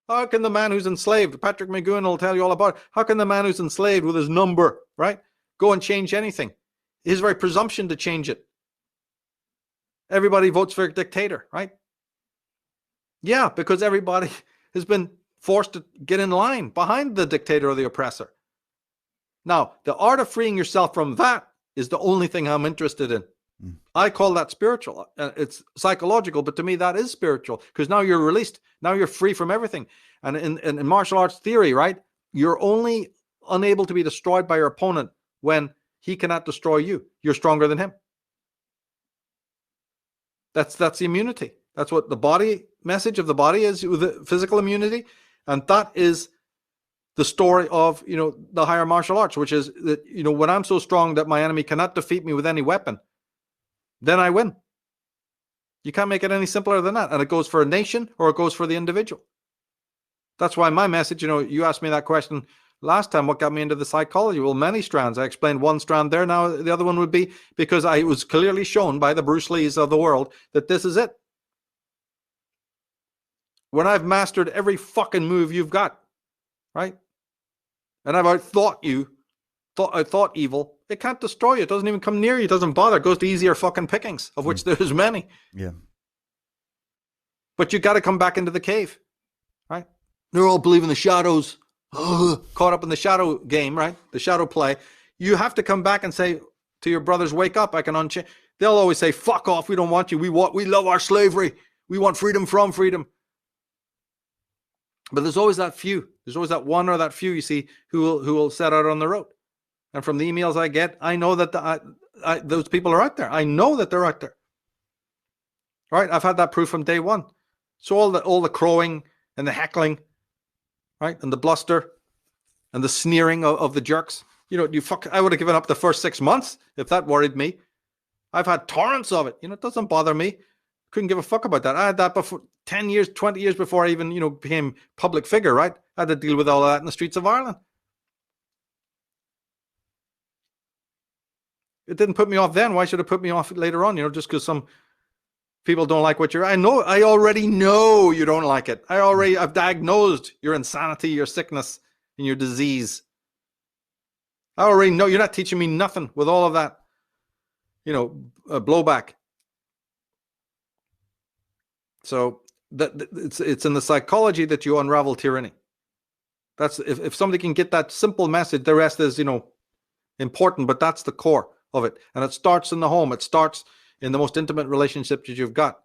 How can the man who's enslaved, Patrick McGowan will tell you all about it, how can the man who's enslaved with his number, right, go and change anything? His very presumption to change it. Everybody votes for a dictator, right? Yeah, because everybody has been forced to get in line behind the dictator or the oppressor. Now, the art of freeing yourself from that is the only thing I'm interested in. I call that spiritual. It's psychological, but to me that is spiritual, because now you're released. Now you're free from everything. And in martial arts theory, right, you're only unable to be destroyed by your opponent when he cannot destroy you. You're stronger than him. That's the immunity. That's what the body message of the body is, with the physical immunity. And that is the story of, the higher martial arts, which is that, when I'm so strong that my enemy cannot defeat me with any weapon, then I win. You can't make it any simpler than that. And it goes for a nation or it goes for the individual. That's why my message, you asked me that question last time, what got me into the psychology? Well, many strands. I explained one strand there. Now the other one would be because I was clearly shown by the Bruce Lees of the world that this is it. When I've mastered every fucking move you've got, right? And I've outthought you, thought evil, it can't destroy you. It doesn't even come near you. It doesn't bother. It goes to easier fucking pickings, of which there's many. Yeah. But you got to come back into the cave, right? They're all believing the shadows, caught up in the shadow game, right? The shadow play. You have to come back and say to your brothers, wake up. I can unchain. They'll always say, fuck off. We don't want you. We love our slavery. We want freedom from freedom. But there's always that few. There's always that one or that few, you see, who will set out on the road. And from the emails I get, I know that those people are out there. I know that they're out there. Right? I've had that proof from day one. So all the crowing and the heckling, right, and the bluster and the sneering of the jerks. I would have given up the first 6 months if that worried me. I've had torrents of it. It doesn't bother me. Couldn't give a fuck about that. I had that before 10 years, 20 years before I even, became public figure, right? I had to deal with all of that in the streets of Ireland. It didn't put me off then. Why should it put me off later on? Just because some people don't like what I already know you don't like it. I've diagnosed your insanity, your sickness, and your disease. I already know. You're not teaching me nothing with all of that, blowback. So it's in the psychology that you unravel tyranny. That's if somebody can get that simple message, the rest is, important, but that's the core of it. And it starts in the home. It starts in the most intimate relationship that you've got.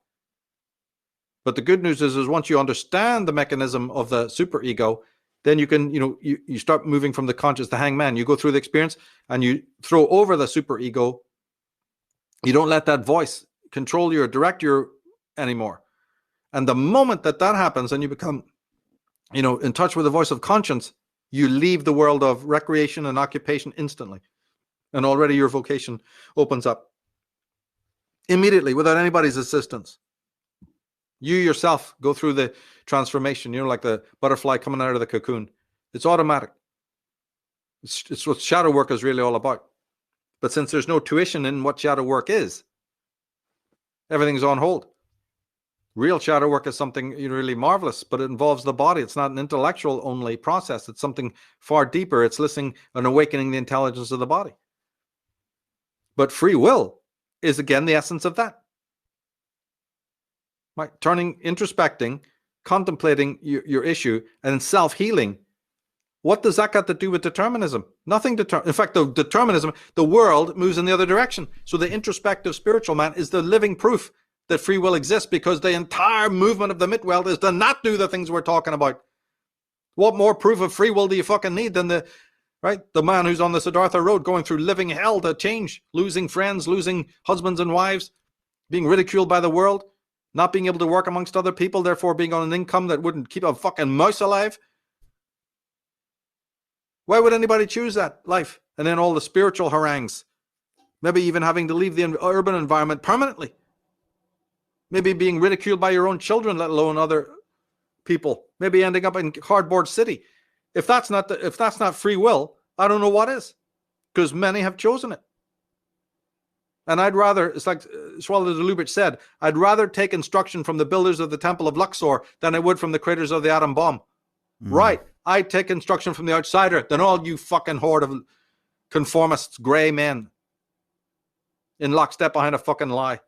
But the good news is once you understand the mechanism of the superego, then you can, you start moving from the conscious, the hangman. You go through the experience and you throw over the superego. You don't let that voice control you or direct you anymore. And the moment that happens and you become, in touch with the voice of conscience, you leave the world of recreation and occupation instantly. And already your vocation opens up immediately without anybody's assistance. You yourself go through the transformation, like the butterfly coming out of the cocoon. It's automatic. It's what shadow work is really all about. But since there's no tuition in what shadow work is, everything's on hold. Real shadow work is something really marvelous, but it involves the body. It's not an intellectual only process. It's something far deeper. It's listening and awakening the intelligence of the body. But free will is again the essence of that. Right? Turning, introspecting, contemplating your issue, and self-healing. What does that got to do with determinism? Nothing. In fact, the determinism, the world moves in the other direction. So the introspective spiritual man is the living proof that free will exists, because the entire movement of the Midworld is to not do the things we're talking about. What more proof of free will do you fucking need than the man who's on the Siddhartha road going through living hell to change, losing friends, losing husbands and wives, being ridiculed by the world, not being able to work amongst other people, therefore being on an income that wouldn't keep a fucking mouse alive? Why would anybody choose that life? And then all the spiritual harangues, maybe even having to leave the urban environment permanently. Maybe being ridiculed by your own children, let alone other people. Maybe ending up in cardboard city. If that's not free will, I don't know what is, because many have chosen it. And I'd rather, it's like Swallow the Lubitsch said, I'd rather take instruction from the builders of the Temple of Luxor than I would from the creators of the atom bomb. Right. I take instruction from the outsider than all you fucking horde of conformists, grey men in lockstep behind a fucking lie.